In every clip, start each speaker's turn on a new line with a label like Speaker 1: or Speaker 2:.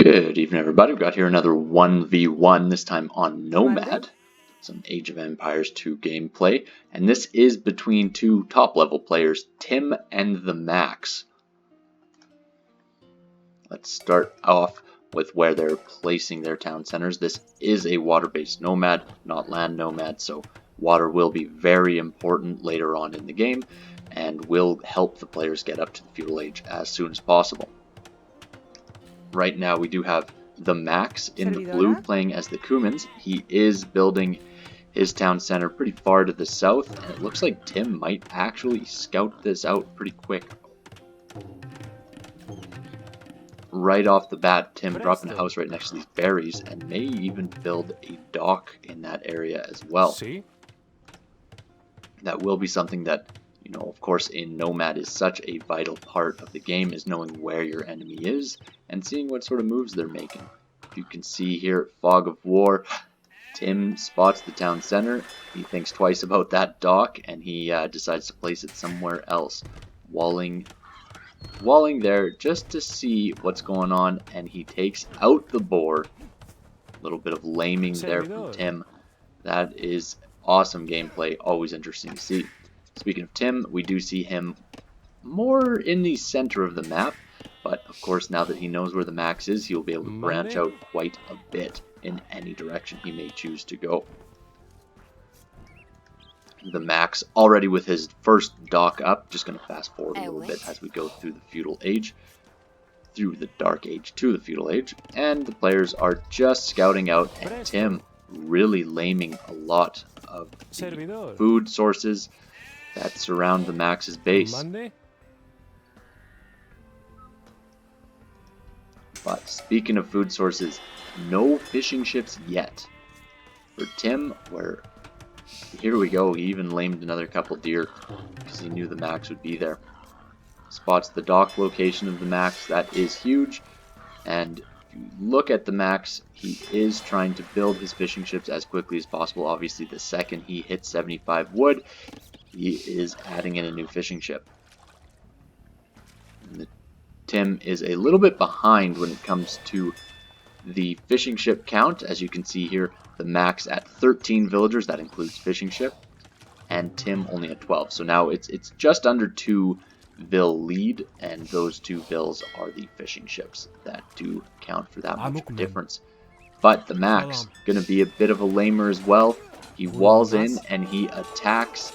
Speaker 1: Good evening, everybody. We've got here another 1v1, this time on Nomad. Some Age of Empires 2 gameplay. And this is between two top-level players, Tim and TheMax. Let's start off with where they're placing their town centers. This is a water-based Nomad, not land Nomad, so water will be very important later on in the game and will help the players get up to the feudal age as soon as possible. Right now we do have TheMax in the blue playing as the Cumans. He is building his town center pretty far to the south, and it looks like Tim might actually scout this out pretty quick. Right off the bat, Tim dropping a house right next to these berries and may even build a dock in that area as well. That will be something that, you know, of course, in Nomad is such a vital part of the game, is knowing where your enemy is and seeing what sort of moves they're making. You can see here, Fog of War, Tim spots the town center. He thinks twice about that dock and he decides to place it somewhere else. Walling there just to see what's going on, and he takes out the boar. A little bit of laming there from Tim. That is awesome gameplay, always interesting to see. Speaking of Tim, we do see him more in the center of the map, but of course now that he knows where TheMax is, he'll be able to branch out quite a bit in any direction he may choose to go. TheMax already with his first dock up. Just going to fast forward a little bit as we go through the feudal age, through the dark age to the feudal age, and the players are just scouting out, and Tim really laming a lot of the food sources that surround TheMax's base. But speaking of food sources, no fishing ships yet. For Tim, where here we go, he even lamed another couple deer because he knew TheMax would be there. Spots the dock location of TheMax, that is huge. And if you look at TheMax, he is trying to build his fishing ships as quickly as possible. Obviously, the second he hits 75 wood, he is adding in a new fishing ship. And Tim is a little bit behind when it comes to the fishing ship count. As you can see here, TheMax at 13 villagers, that includes fishing ship, and Tim only at 12. So now it's just under 2 vill lead, and those 2 vills are the fishing ships that do count for that much difference. But TheMax gonna be a bit of a lamer as well. He walls in and he attacks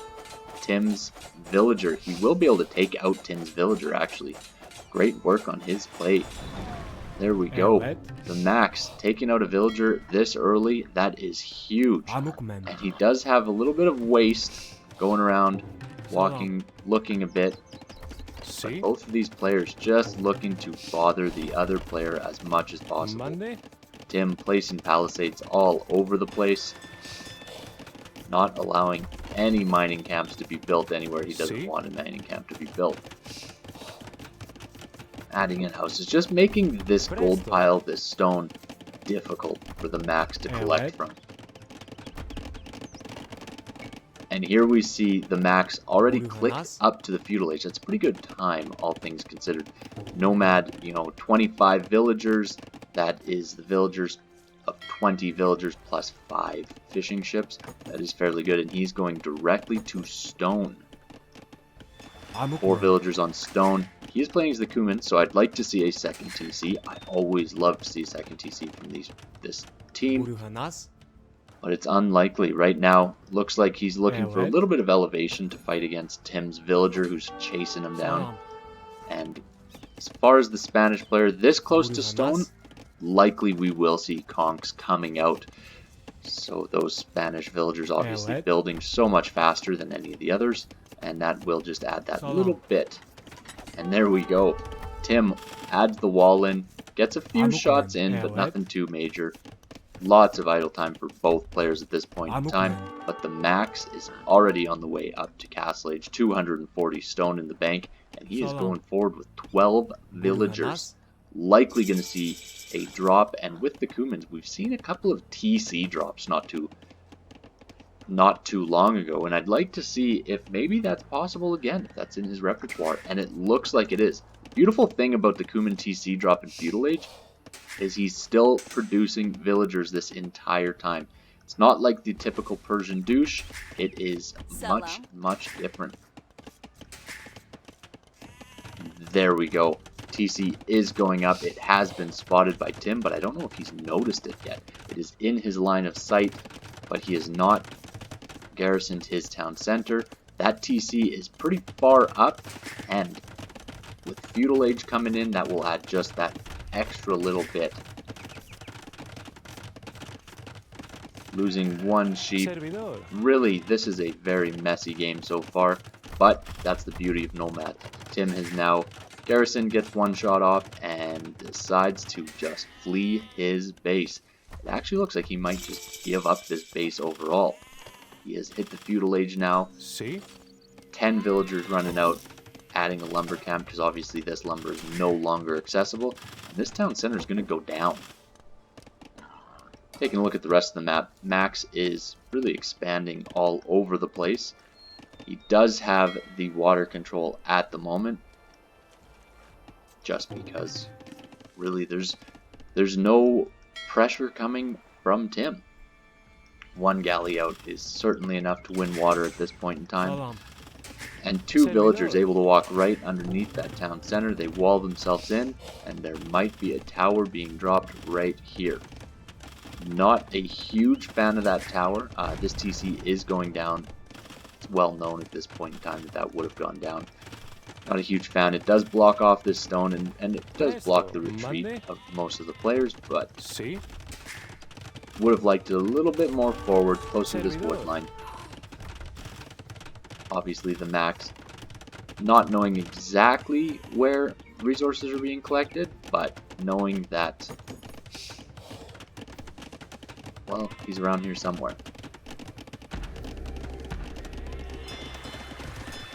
Speaker 1: Tim's villager. He will be able to take out Tim's villager, actually. Great work on his play. There we go. TheMax taking out a villager this early, that is huge. And he does have a little bit of waste going around, walking, looking a bit. But both of these players just looking to bother the other player as much as possible. Tim placing palisades all over the place, not allowing any mining camps to be built anywhere he doesn't want a mining camp to be built. Adding in houses, just making this gold pile, this stone, difficult for TheMax to collect from. And here we see TheMax already click up to the feudal age. That's a pretty good time, all things considered. Nomad, you know, 25 villagers. That is the villagers of 20 villagers plus 5 fishing ships. That is fairly good, and he's going directly to stone. 4 villagers on stone. He is playing as the Cumans, so I'd like to see a second TC. I always love to see a second TC from this team, but it's unlikely right now. Looks like he's looking for a little bit of elevation to fight against Tim's villager, who's chasing him down. And as far as the Spanish player this close to stone, likely we will see conks coming out. So those Spanish villagers obviously building so much faster than any of the others, and that will just add that little bit. And there we go. Tim adds the wall in, gets a few shots in, but nothing too major. Lots of idle time for both players at this point in time, but TheMax is already on the way up to castle age, 240 stone in the bank, and he is going forward with 12 villagers. Likely going to see a drop, and with the Cumans, we've seen a couple of TC drops not too long ago, and I'd like to see if maybe that's possible again, if that's in his repertoire, and it looks like it is. Beautiful thing about the Cuman TC drop in feudal age is he's still producing villagers this entire time. It's not like the typical Persian douche. It is much different. There we go. TC is going up. It has been spotted by Tim, but I don't know if he's noticed it yet. It is in his line of sight, but he has not garrisoned his town center. That TC is pretty far up, and with feudal age coming in, that will add just that extra little bit. Losing one sheep. Really, this is a very messy game so far, but that's the beauty of Nomad. Tim has now garrisoned, gets one shot off, and decides to just flee his base. It actually looks like he might just give up this base overall. He has hit the feudal age now.
Speaker 2: See?
Speaker 1: 10 villagers running out, adding a lumber camp, because obviously this lumber is no longer accessible. And this town center is going to go down. Taking a look at the rest of the map, Max is really expanding all over the place. He does have the water control at the moment, just because really there's no pressure coming from Tim. One galley out is certainly enough to win water at this point in time. And two villagers able to walk right underneath that town center. They wall themselves in, and there might be a tower being dropped right here. Not a huge fan of that tower. This TC is going down. It's well known at this point in time that that would have gone down. Not a huge fan. It does block off this stone, and it does block the retreat of most of the players, but would have liked it a little bit more forward, close to this wood line. Obviously the Max not knowing exactly where resources are being collected, but knowing that, well, he's around here somewhere.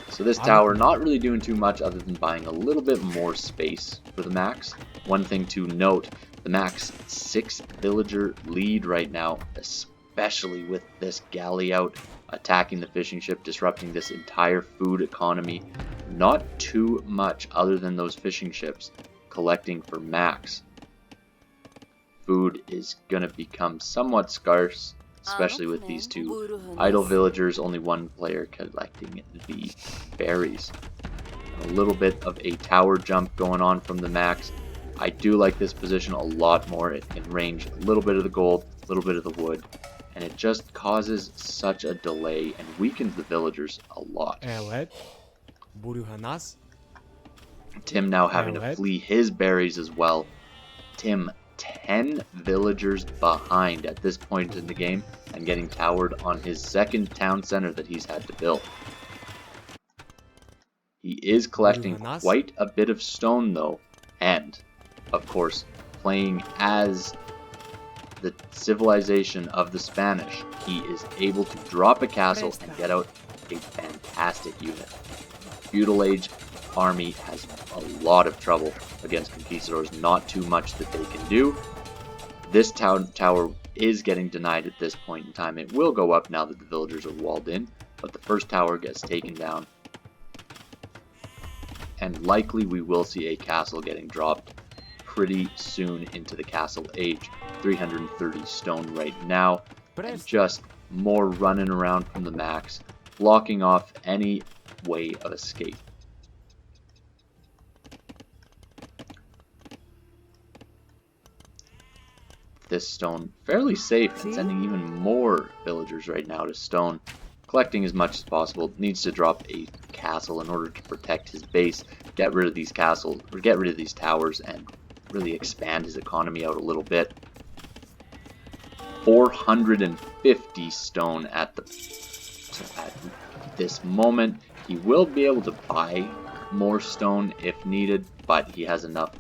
Speaker 1: So this tower not really doing too much other than buying a little bit more space for the Max. One thing to note, the Max 6 villager lead right now, especially with this galley out attacking the fishing ship, disrupting this entire food economy. Not too much other than those fishing ships collecting for Max. Food is going to become somewhat scarce, especially with these two idle villagers, only one player collecting the berries. A little bit of a tower jump going on from the Max. I do like this position a lot more. It can range a little bit of the gold, a little bit of the wood, and it just causes such a delay and weakens the villagers a lot. Tim now having to flee his berries as well. Tim 10 villagers behind at this point in the game and getting towered on his second town center that he's had to build. He is collecting quite a bit of stone though, and of course playing as the civilization of the Spanish, he is able to drop a castle and get out a fantastic unit. Feudal Age army has a lot of trouble against conquistadors, not too much that they can do. This tower is getting denied at this point in time. It will go up now that the villagers are walled in, but the first tower gets taken down. And likely we will see a castle getting dropped pretty soon into the castle age. 330 stone right now, and just more running around from the Max, blocking off any way of escape. This stone fairly safe and sending even more villagers right now to stone, collecting as much as possible. Needs to drop a castle in order to protect his base, get rid of these castles, or get rid of these towers, and really expand his economy out a little bit. 450 stone at this moment. He will be able to buy more stone if needed, but he has enough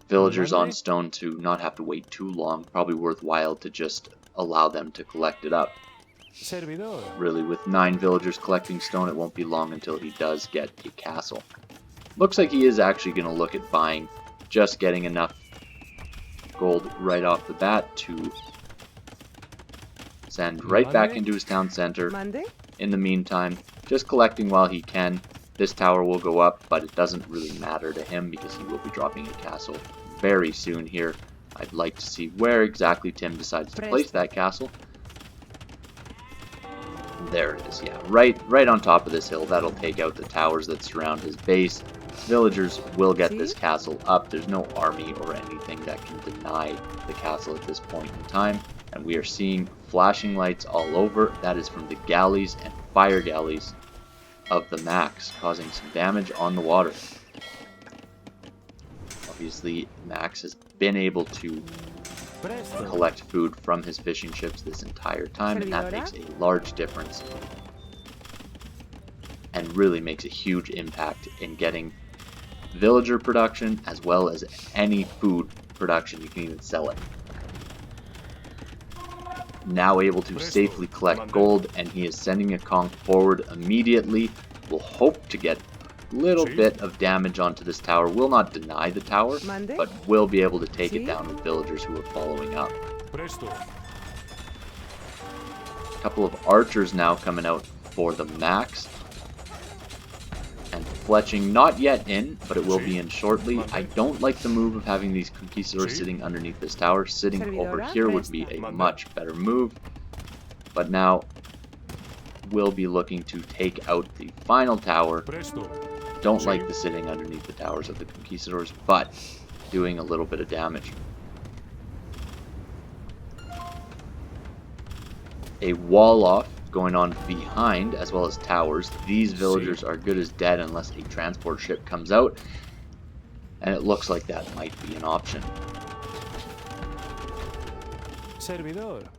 Speaker 1: villagers on stone to not have to wait too long. Probably worthwhile to just allow them to collect it up. Really, with 9 villagers collecting stone, it won't be long until he does get a castle. Looks like he is actually going to look at buying, just getting enough gold right off the bat to send right back into his town center. In the meantime, just collecting while he can. This tower will go up, but it doesn't really matter to him because he will be dropping a castle very soon here. I'd like to see where exactly Tim decides to place that castle. There it is, yeah, right on top of this hill. That'll take out the towers that surround his base. Villagers will get this castle up. There's no army or anything that can deny the castle at this point in time. And we are seeing flashing lights all over. That is from the galleys and fire galleys of the Max, causing some damage on the water. Obviously, Max has been able to collect food from his fishing ships this entire time, and that makes a large difference and really makes a huge impact in getting villager production as well as any food production. You can even sell it. Now able to safely collect gold, and he is sending a conch forward immediately. We'll hope to get a little bit of damage onto this tower. Will not deny the tower, but will be able to take it down with villagers who are following up. A couple of archers now coming out for the Max. And fletching not yet in, but it will be in shortly. I don't like the move of having these conquistadors sitting underneath this tower. Sitting over here would be a much better move. But now we'll be looking to take out the final tower. Don't like the sitting underneath the towers of the conquistadors, but doing a little bit of damage. A wall off going on behind, as well as towers. These villagers are good as dead unless a transport ship comes out, and it looks like that might be an option.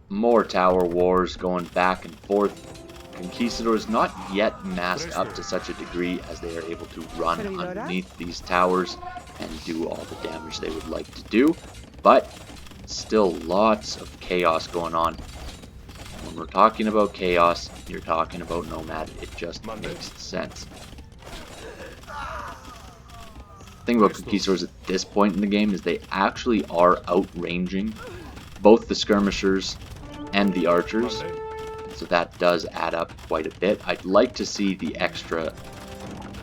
Speaker 1: More tower wars going back and forth. Conquistadors not yet massed up to such a degree as they are able to run underneath these towers and do all the damage they would like to do, but still lots of chaos going on. When we're talking about chaos, you're talking about Nomad. It just makes sense. The thing about conquistadors at this point in the game is they actually are outranging both the skirmishers and the archers. So that does add up quite a bit. I'd like to see the extra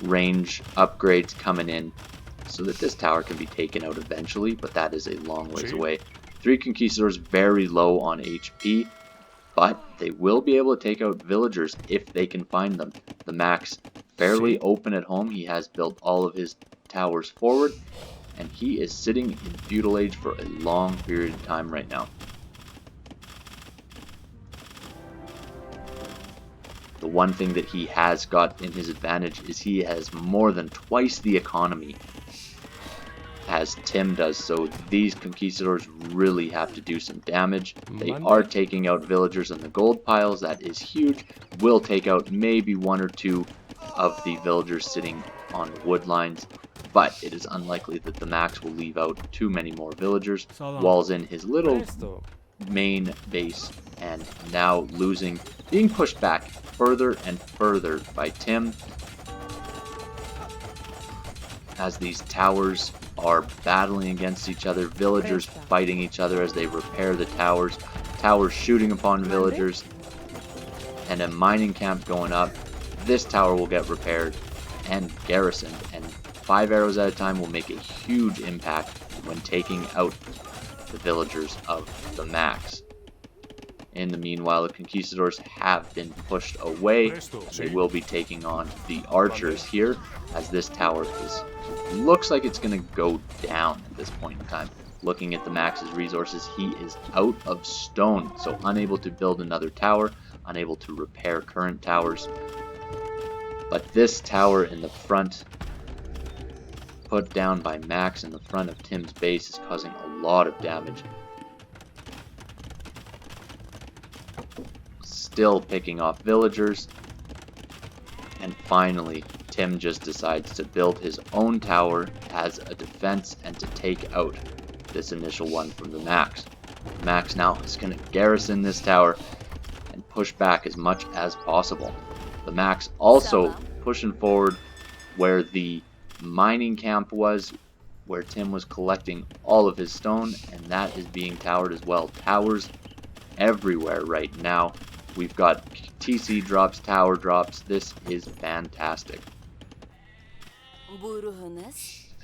Speaker 1: range upgrades coming in so that this tower can be taken out eventually, but that is a long ways away. 3 conquistadors very low on HP, but they will be able to take out villagers if they can find them. The Max fairly open at home. He has built all of his towers forward, and he is sitting in feudal age for a long period of time right now. The one thing that he has got in his advantage is he has more than twice the economy as Tim does, so these conquistadors really have to do some damage. They are taking out villagers in the gold piles. That is huge. Will take out maybe 1 or 2 of the villagers sitting on wood lines, but it is unlikely that the Max will leave out too many more villagers. Walls in his little main base, and now losing, being pushed back further and further by Tim as these towers are battling against each other, villagers fighting each other as they repair the towers, towers shooting upon villagers, and a mining camp going up. This tower will get repaired and garrisoned, and 5 arrows at a time will make a huge impact when taking out the villagers of the Max. In the meanwhile, the conquistadors have been pushed away. They will be taking on the archers here, as this tower looks like it's going to go down at this point in time. Looking at the Max's resources, he is out of stone, so unable to build another tower, unable to repair current towers. But this tower in the front, put down by Max in the front of Tim's base, is causing a lot of damage. Still picking off villagers, and finally Tim just decides to build his own tower as a defense and to take out this initial one from the Max. Max now is going to garrison this tower and push back as much as possible. The Max also pushing forward where the mining camp was, where Tim was collecting all of his stone, and that is being towered as well. Towers everywhere right now. We've got TC drops, tower drops. This is fantastic.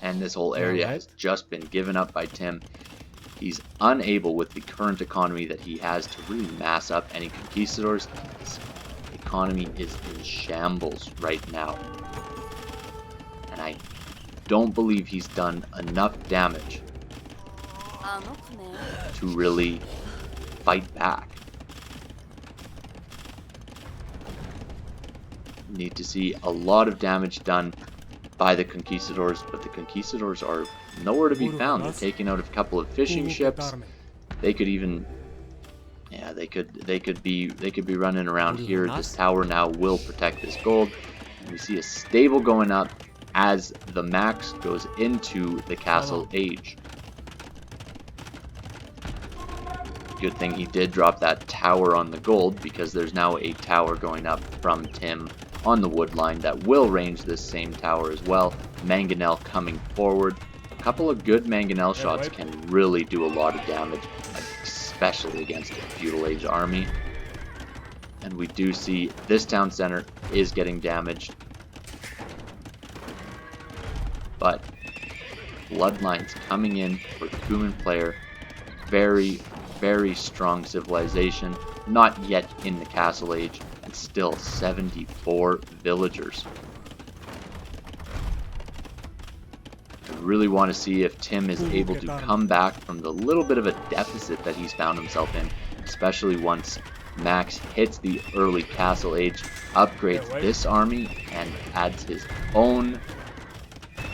Speaker 1: and this whole area has just been given up by Tim. He's unable, with the current economy that he has, to really mass up any conquistadors. His economy is in shambles right now, and I don't believe he's done enough damage to really fight back. Need to see a lot of damage done by the conquistadors, but the conquistadors are nowhere to be found. They're taking out a couple of fishing ships. They could even, yeah, they could be running around here. This tower now will protect this gold. And we see a stable going up as the Max goes into the castle age. Good thing he did drop that tower on the gold, because there's now a tower going up from Tim on the wood line that will range this same tower as well. Mangonel coming forward. A couple of good Mangonel shots can really do a lot of damage, especially against a feudal age army. And we do see this town center is getting damaged, but bloodlines coming in for the Cuman player. Very, very strong civilization, not yet in the castle age, and still 74 villagers. I really want to see if Tim is able to come back from the little bit of a deficit that he's found himself in, especially once Max hits the early castle age, upgrades this army, and adds his own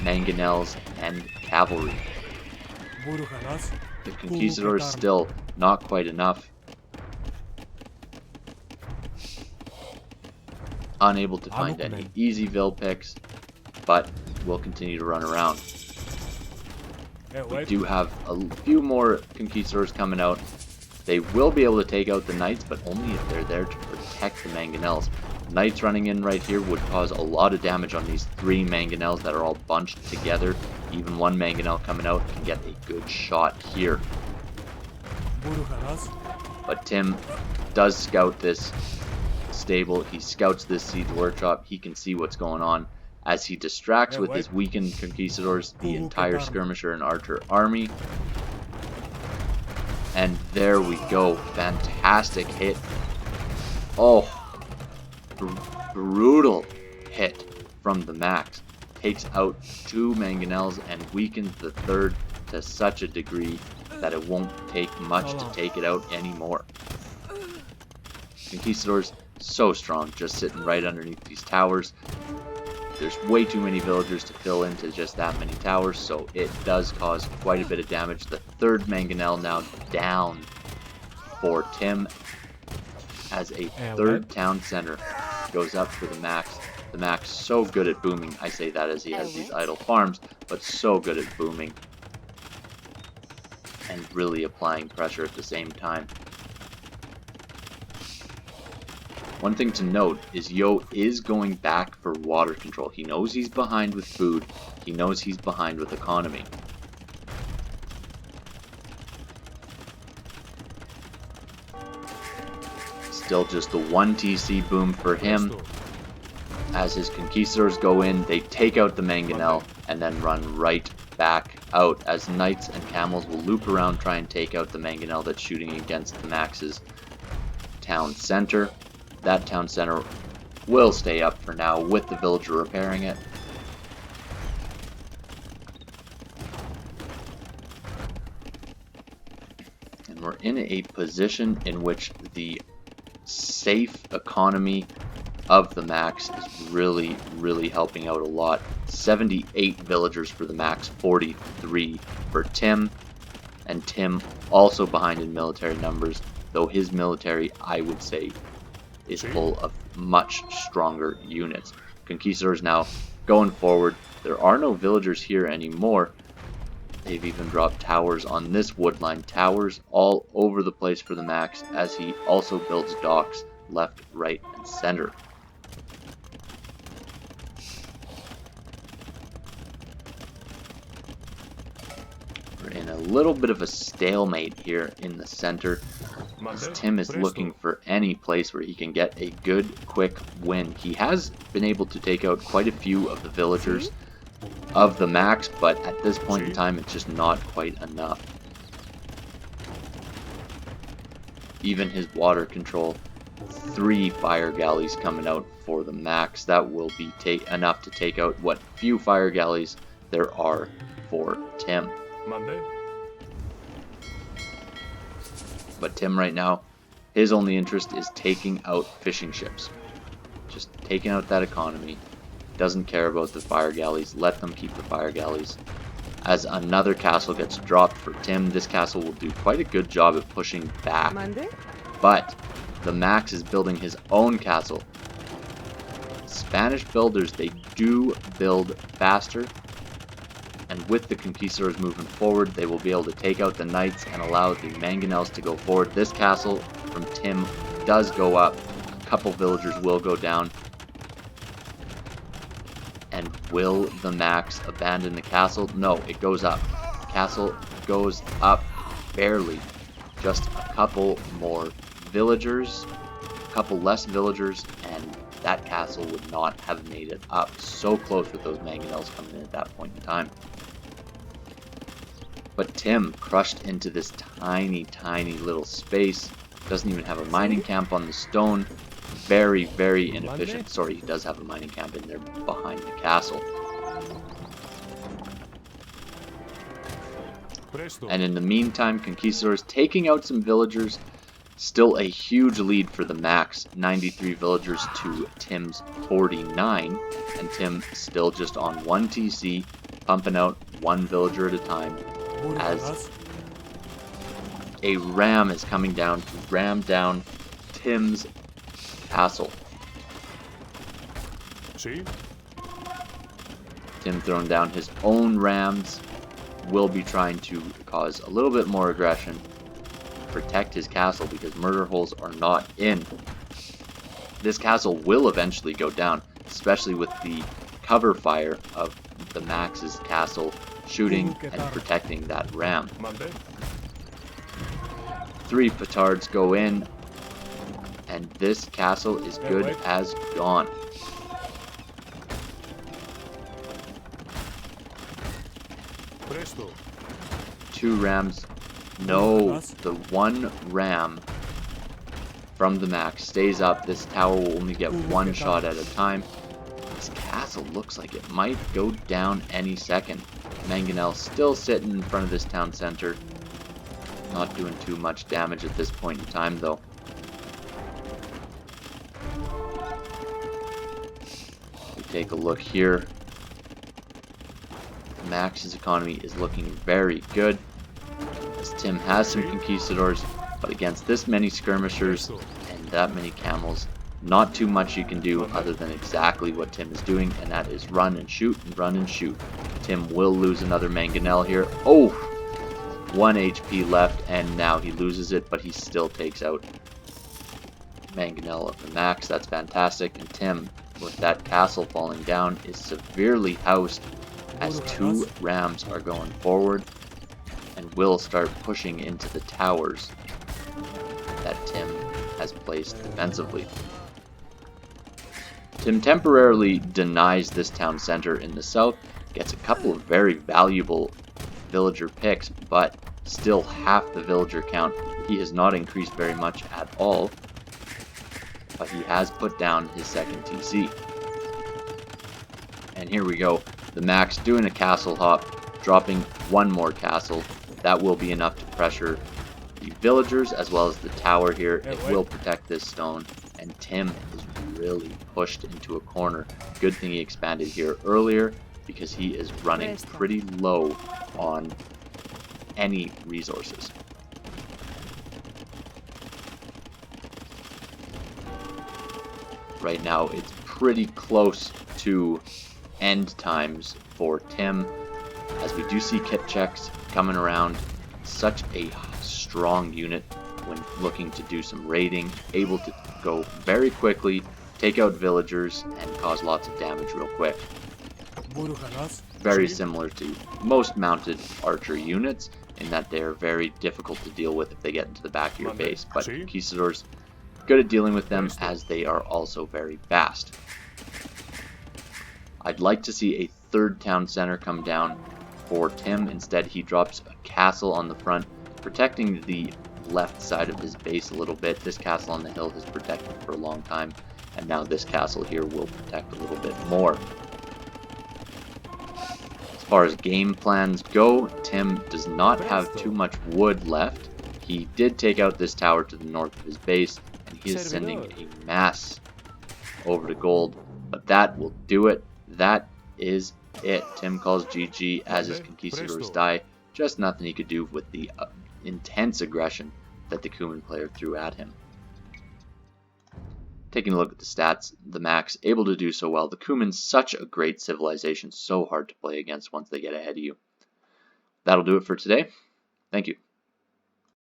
Speaker 1: mangonels and cavalry. The conquistadors still not quite enough. Unable to find any easy vill picks, but will continue to run around. We do have a few more conquistadors coming out. They will be able to take out the knights, but only if they're there to protect the mangonels. Knights running in right here would cause a lot of damage on these 3 mangonels that are all bunched together. Even one mangonel coming out can get a good shot here. But Tim does scout this stable. He scouts this siege workshop. He can see what's going on as he distracts with his weakened conquistadors the entire skirmisher and archer army. And there we go. Fantastic hit. Oh, brutal hit from the Max. Takes out 2 mangonels and weakens the 3rd to such a degree that it won't take much to take it out anymore. Conquistadors, so strong, just sitting right underneath these towers. There's way too many villagers to fill into just that many towers, so it does cause quite a bit of damage. The 3rd mangonel now down for Tim, as a 3rd town center goes up for the Max. The Max so good at booming. I say that as he has these idle farms, but so good at booming and really applying pressure at the same time. One thing to note is Yo is going back for water control. He knows he's behind with food. He knows he's behind with economy. Still just the 1 TC boom for him. As his conquistadors go in, they take out the mangonel and then run right back out, as knights and camels will loop around, try and take out the mangonel that's shooting against the Max's town center. That town center will stay up for now with the villager repairing it. And we're in a position in which the safe economy of the Max is really, really helping out a lot. 78 villagers for the Max, 43 for Tim. And Tim also behind in military numbers, though his military, I would say, is full of much stronger units. Conquistadors now going forward. There are no villagers here anymore. They've even dropped towers on this woodline. Towers all over the place for the Max, as he also builds docks left, right, and center. We're in a little bit of a stalemate here in the center, as Tim is looking for any place where he can get a good, quick win. He has been able to take out quite a few of the villagers of the max, but at this point in time, it's just not quite enough. Even his water control, 3 fire galleys coming out for the max. That will be enough to take out what few fire galleys there are for Tim. But Tim right now, his only interest is taking out fishing ships. Just taking out that economy. Doesn't care about the fire galleys. Let them keep the fire galleys. As another castle gets dropped for Tim, this castle will do quite a good job at pushing back. But the Max is building his own castle. Spanish builders, they do build faster. And with the conquistadors moving forward, they will be able to take out the knights and allow the mangonels to go forward. This castle from Tim does go up. A couple villagers will go down. And will the Max abandon the castle? No, it goes up. Castle goes up barely. Just a couple more villagers, a couple less villagers, and that castle would not have made it up. So close with those mangonels coming in at that point in time. But Tim crushed into this tiny, tiny little space. Doesn't even have a mining camp on the stone. Very, very inefficient. Sorry, he does have a mining camp in there behind the castle. And in the meantime, conquistadors taking out some villagers. Still a huge lead for the Max. 93 villagers to Tim's 49. And Tim still just on 1 TC, pumping out 1 villager at a time. As a ram is coming down to ram down Tim's castle. Tim throwing down his own rams. Will be trying to cause a little bit more aggression. Protect his castle because murder holes are not in. This castle will eventually go down, especially with the cover fire of the Max's castle shooting and protecting that ram. 3 petards go in, and this castle is good as gone.
Speaker 2: Presto.
Speaker 1: 2 rams. No, the 1 ram from the Max stays up. This tower will only get 1 shot at a time. This castle looks like it might go down any second. Mangonel still sitting in front of this town center. Not doing too much damage at this point in time though. We take a look here. Max's economy is looking very good. As Tim has some conquistadors, but against this many skirmishers and that many camels, not too much you can do other than exactly what Tim is doing, and that is run and shoot and run and shoot. Tim will lose another mangonel here. Oh! 1 HP left, and now he loses it, but he still takes out mangonel of the Max. That's fantastic, and Tim, with that castle falling down, is severely housed as 2 rams are going forward and will start pushing into the towers that Tim has placed defensively. Tim temporarily denies this town center in the south, gets a couple of very valuable villager picks, but still half the villager count. He has not increased very much at all, but he has put down his 2nd TC. And here we go, the Max doing a castle hop, dropping 1 more castle. That will be enough to pressure the villagers as well as the tower here. It will protect this stone, and Tim is really pushed into a corner. Good thing he expanded here earlier because he is running pretty low on any resources. Right now it's pretty close to end times for Tim, as we do see kit checks coming around. Such a strong unit when looking to do some raiding, able to go very quickly, take out villagers, and cause lots of damage real quick. Very similar to most mounted archer units in that they are very difficult to deal with if they get into the back of your base, but conquistadors good at dealing with them as they are also very fast. I'd like to see a third town center come down for Tim. Instead, he drops a castle on the front, protecting the left side of his base a little bit. This castle on the hill has protected for a long time, and now this castle here will protect a little bit more. As far as game plans go, Tim does not have too much wood left. He did take out this tower to the north of his base, and he is sending a mass over to gold. But that will do it. That is it. Tim calls GG as his conquistadors die. Just nothing he could do with the intense aggression that the Cuman player threw at him. Taking a look at the stats, TheMax able to do so well. The Cumans, such a great civilization, so hard to play against once they get ahead of you. That'll do it for today. Thank you.